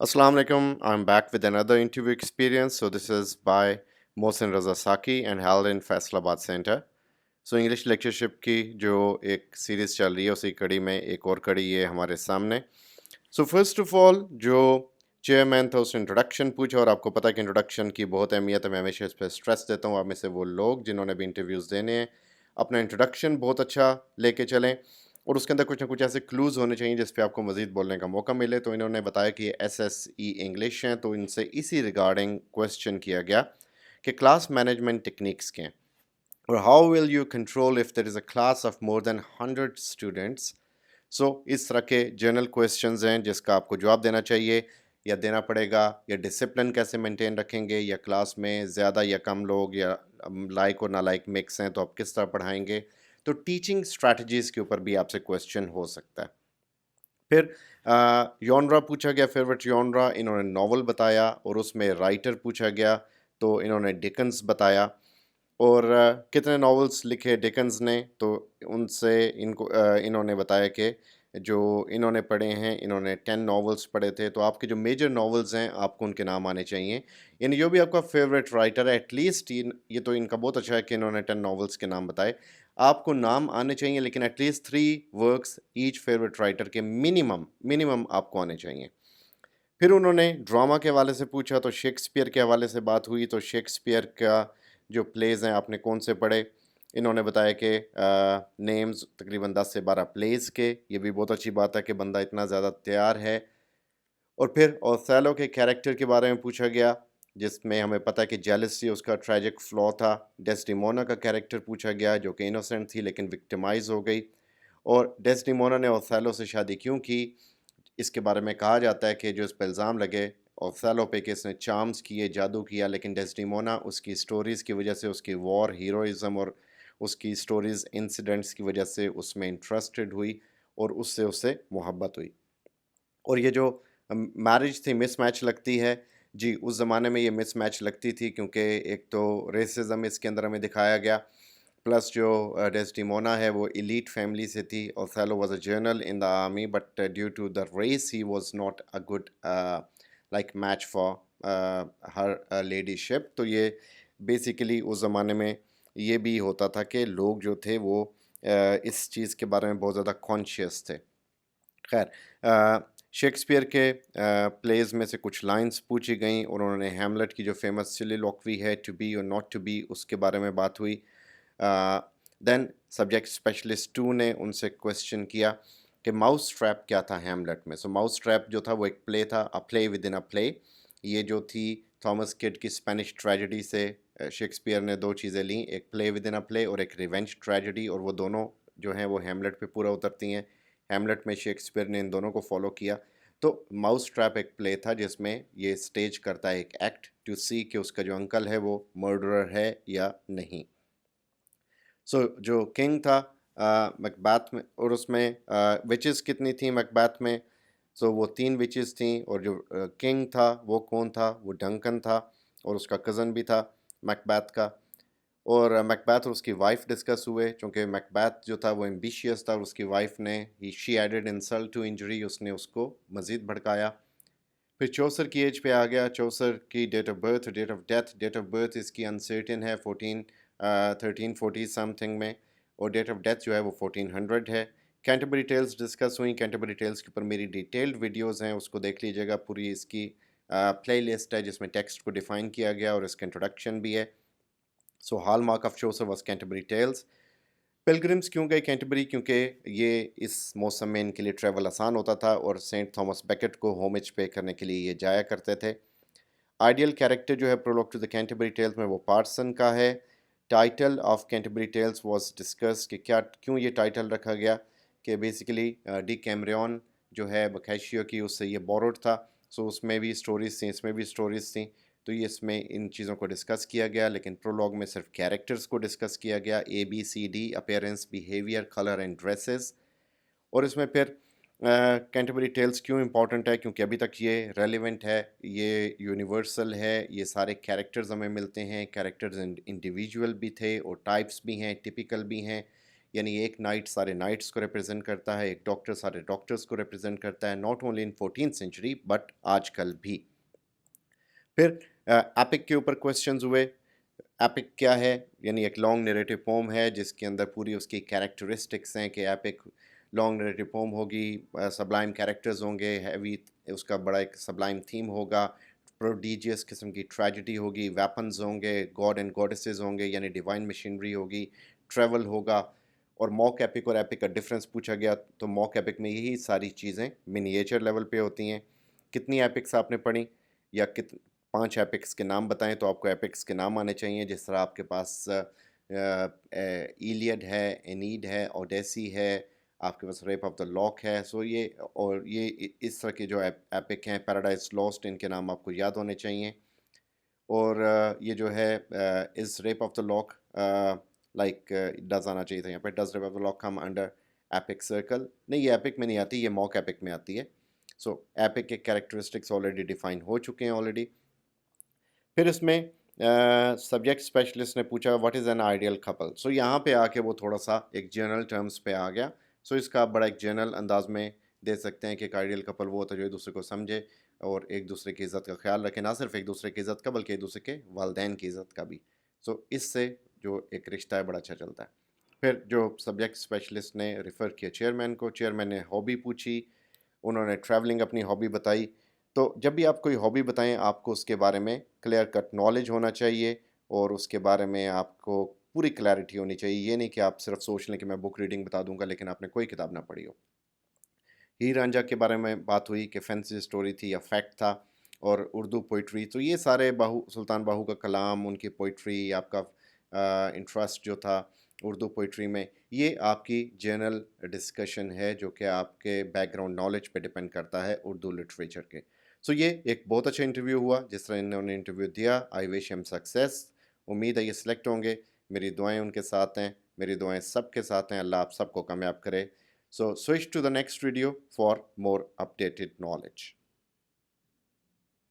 Assalamu alaikum. I'm back with another interview experience. So this is by Mohsin Raza Saki and held in Faisalabad Center. So English lectureship की जो एक series चल रही है उसी कड़ी में एक और कड़ी ये हमारे सामने। सो फर्स्ट ऑफ ऑल जो चेयरमैन था उसने इंट्रोडक्शन पूछा और आपको पता है कि इंट्रोडक्शन की बहुत अहमियत है। मैं हमेशा इस पर स्ट्रेस देता हूँ। आप में से वो लोग जिन्होंने भी इंटरव्यूज़ देने हैं अपना इंट्रोडक्शन बहुत अच्छा लेके चलें और उसके अंदर कुछ ना कुछ ऐसे क्लूज़ होने चाहिए जिस पे आपको मज़ीद बोलने का मौका मिले। तो इन्होंने बताया कि ये SSE इंग्लिश हैं, तो इनसे इसी रिगार्डिंग क्वेश्चन किया गया कि क्लास मैनेजमेंट टेक्निक्स के हैं और how will you control if there is a class of more than 100 students. So इस तरह के जनरल क्वेश्चंस हैं जिसका आपको जवाब देना चाहिए या देना पड़ेगा, या डिसिप्लिन कैसे मेंटेन रखेंगे, या क्लास में ज़्यादा या कम लोग या लाइक और नालाइक मिक्स हैं तो आप किस तरह पढ़ाएंगे। तो टीचिंग स्ट्रैटेजीज़ के ऊपर भी आपसे क्वेश्चन हो सकता है। फिर यॉनरा पूछा गया, फेवरेट यॉनरा, इन्होंने नॉवल बताया और उसमें राइटर पूछा गया तो इन्होंने डिकन्स बताया। और कितने नॉवेल्स लिखे डिकन्स ने, तो उनसे इन्होंने बताया कि जो इन्होंने पढ़े हैं, इन्होंने 10 नॉवेल्स पढ़े थे। तो आपके जो मेजर नॉवेल्स हैं आपको उनके नाम आने चाहिए। यानी जो भी आपका फेवरेट राइटर है एटलीस्ट ये तो इनका बहुत अच्छा है कि इन्होंने 10 नॉवेल्स के नाम बताए। आपको नाम आने चाहिए लेकिन at least 3 works each favourite writer के मिनिमम मिनिमम आपको आने चाहिए। फिर उन्होंने ड्रामा के हवाले से पूछा तो शेक्सपियर के हवाले से बात हुई। तो शेक्सपियर का जो प्लेज़ हैं आपने कौन से पढ़े। इन्होंने बताया कि नेम्स तकरीबन 10 से 12 प्लेज़ के, ये भी बहुत अच्छी बात है कि बंदा इतना ज़्यादा तैयार है। और फिर ओथेलो के कैरेक्टर के बारे में पूछा गया जिसमें हमें पता है कि जेलसी उसका ट्रेजिक फ्लॉ था। डेस्डिमोना का कैरेक्टर पूछा गया जो कि इनोसेंट थी लेकिन विक्टिमाइज हो गई। और डेस्डिमोना ने ओथेलो से शादी क्यों की, इसके बारे में कहा जाता है कि जो इस पर इल्ज़ाम लगे ओथेलो पे कि इसने चार्म्स किए, जादू किया, लेकिन डेस्डिमोना उसकी स्टोरीज़ की वजह से, उसकी वॉर हीरोइज़म और उसकी स्टोरीज़ इंसिडेंट्स की वजह से उसमें इंटरेस्टेड हुई और उससे उससे मोहब्बत हुई। और ये जो मैरिज थी मिसमैच लगती है। जी, उस ज़माने में ये मिसमैच लगती थी क्योंकि एक तो रेसिज़्म इसके अंदर हमें दिखाया गया, प्लस जो डेस्डिमोना है वो एलीट फैमिली से थी। Othello was a general in the army but due to the race he was not a good like match for her ladyship. तो ये बेसिकली उस ज़माने में ये भी होता था कि लोग जो थे वो इस चीज़ के बारे में बहुत ज़्यादा कॉन्शियस थे। खैर, शेक्सपियर के प्लेज़ में से कुछ लाइन्स पूछी गईं और उन्होंने हैमलेट की जो फेमस सिलिलॉक्वी है टू बी और नॉट टू बी उसके बारे में बात हुई। देन सब्जेक्ट स्पेशलिस्ट 2 ने उनसे क्वेश्चन किया कि माउस ट्रैप क्या था हैमलेट में। सो माउस ट्रैप जो था वो एक प्ले था, अ play with in a play. ये जो थी थॉमस किड की स्पेनिश ट्रेजेडी से शेक्सपियर ने 2 चीज़ें लीं, एक play with in a play और एक रिवेंज ट्रेजेडी, और वो दोनों जो हैं वो हैमलेट पे पूरा उतरती हैं। हैमलेट में शेक्सपियर ने इन दोनों को फॉलो किया। तो माउस ट्रैप एक प्ले था जिसमें ये स्टेज करता है एक एक्ट टू सी कि उसका जो अंकल है वो मर्डरर है या नहीं। सो जो किंग था मैकबेथ में, और उसमें विचेस कितनी थी मैकबेथ में। सो वो 3 विचेस थी और जो किंग था वो कौन था, वो डंकन था और उसका कज़न भी था मैकबेथ का। और मैकबेथ और उसकी वाइफ डिस्कस हुए क्योंकि मैकबेथ जो था वो एम्बिशियस था और उसकी वाइफ ने ही she added insult to injury, उसने उसको मज़ीद भड़काया। फिर चौसर की एज पे आ गया। चौसर की date of birth, date of birth इसकी अनसर्टेन है 1340 समथिंग में, और डेट ऑफ डेथ जो है वो 1400 है। कैंटरबरी टेल्स डिस्कस हुई। कैंटरबरी टेल्स के ऊपर मेरी डिटेल्ड वीडियोस हैं, उसको देख लीजिएगा। पूरी इसकी प्ले लिस्ट है जिसमें टेक्स्ट को डिफ़ाइन किया गया और इसका इंट्रोडक्शन भी है। So hallmark of Chaucer was Canterbury Tales. Pilgrims क्यों गए कैंटरबरी, क्योंकि ये इस मौसम में इनके लिए ट्रैवल आसान होता था और सेंट थॉमस बेकेट को होमेज पे करने के लिए ये जाया करते थे। आइडियल कैरेक्टर जो है prologue to the Canterbury Tales में वो पार्सन का है। Title of Canterbury Tales was discuss कि क्या क्यों ये टाइटल रखा गया, कि बेसिकली डी कैमरियन जो है बकैशियो की उससे ये बोरोड था। सो उसमें भी स्टोरीज थी, इसमें भी स्टोरीज थी। तो ये इसमें इन चीज़ों को डिस्कस किया गया, लेकिन प्रोलॉग में सिर्फ कैरेक्टर्स को डिस्कस किया गया, ABCD appearance, behaviour, colour and dresses. और इसमें फिर कैंटरबरी टेल्स क्यों इम्पॉर्टेंट है, क्योंकि अभी तक ये रेलिवेंट है, ये यूनिवर्सल है, ये सारे कैरेक्टर्स हमें मिलते हैं। कैरेक्टर्स इंडिविजुअल भी थे और टाइप्स भी हैं, टिपिकल भी हैं। यानी एक नाइट सारे नाइट्स को रिप्रेजेंट करता है, एक डॉक्टर सारे डॉक्टर्स को रिप्रेजेंट करता है, not only in 14th century but आजकल भी। फिर एपिक के ऊपर क्वेश्चंस हुए। एपिक क्या है? यानी एक लॉन्ग नैरेटिव पोम है जिसके अंदर पूरी उसकी कैरेक्टरिस्टिक्स हैं कि एपिक लॉन्ग नैरेटिव पोम होगी, सबलाइम कैरेक्टर्स होंगे, हैवी उसका बड़ा एक सबलाइम थीम होगा, प्रोडिजियस किस्म की ट्रेजेडी होगी, वेपन्स होंगे, गॉड एंड गॉडेसेस होंगे यानी डिवाइन मशीनरी होगी, ट्रैवल होगा। और मॉक एपिक और एपिक का डिफरेंस पूछा गया तो मॉक एपिक में यही सारी चीज़ें मिनिएचर लेवल पे होती हैं। कितनी एपिक्स आपने पढ़ी या कित 5 एपिक्स के नाम बताएं तो आपको एपिक्स के नाम आने चाहिए। जिस तरह आपके पास इलियड है, एनीड है, ओडेसी है, आपके पास रेप ऑफ द लॉक है। सो ये और ये इस तरह के जो एपिक हैं, पैराडाइज लॉस्ट, इनके नाम आपको याद होने चाहिए। और ये जो है इस rape of the lock like does आना चाहिए था यहाँ पे, does rape of the lock come under epic circle? नहीं, ये एपिक में नहीं आती, ये मॉक एपिक में आती है। सो एपिक के कैरेक्टरिस्टिक्स ऑलरेडी डिफाइन हो चुके हैं ऑलरेडी। फिर इसमें सब्जेक्ट स्पेशलिस्ट ने पूछा what is an ideal couple. So यहाँ पे आके वो थोड़ा सा एक जनरल टर्म्स पे आ गया। सो इसका आप बड़ा एक जनरल अंदाज में दे सकते हैं कि एक आइडियल कपल वो होता है जो एक दूसरे को समझे और एक दूसरे की इज़्ज़त का ख्याल रखे, ना सिर्फ एक दूसरे की इज़्ज़त का बल्कि एक दूसरे के वालदैन की इज़्ज़त का भी। सो इससे जो एक रिश्ता है बड़ा अच्छा चलता है। फिर जो सब्जेक्ट स्पेशलिस्ट ने रेफ़र किया चेयरमैन को, चेयरमैन ने हॉबी पूछी, उन्होंने ट्रैवलिंग अपनी हॉबी बताई। तो जब भी आप कोई हॉबी बताएं आपको उसके बारे में क्लियर कट नॉलेज होना चाहिए और उसके बारे में आपको पूरी क्लैरिटी होनी चाहिए। ये नहीं कि आप सिर्फ सोच लें कि मैं बुक रीडिंग बता दूंगा लेकिन आपने कोई किताब ना पढ़ी हो। हीर रांझा के बारे में बात हुई कि फैंसी स्टोरी थी या फैक्ट था, और उर्दू पोइट्री। तो ये सारे सुल्तान बाहू का कलाम, उनकी पोइट्री, आपका इंटरेस्ट जो था उर्दू पोइट्री में, ये आपकी जनरल डिस्कशन है जो कि आपके बैकग्राउंड नॉलेज पे डिपेंड करता है उर्दू लिटरेचर के। सो ये एक बहुत अच्छा इंटरव्यू हुआ जिस तरह इन्होंने इंटरव्यू दिया। I wish him success. उम्मीद है ये सिलेक्ट होंगे। मेरी दुआएं उनके साथ हैं, मेरी दुआएं सबके साथ हैं। अल्लाह आप सबको कामयाब करे। So switch to the next video for more updated knowledge.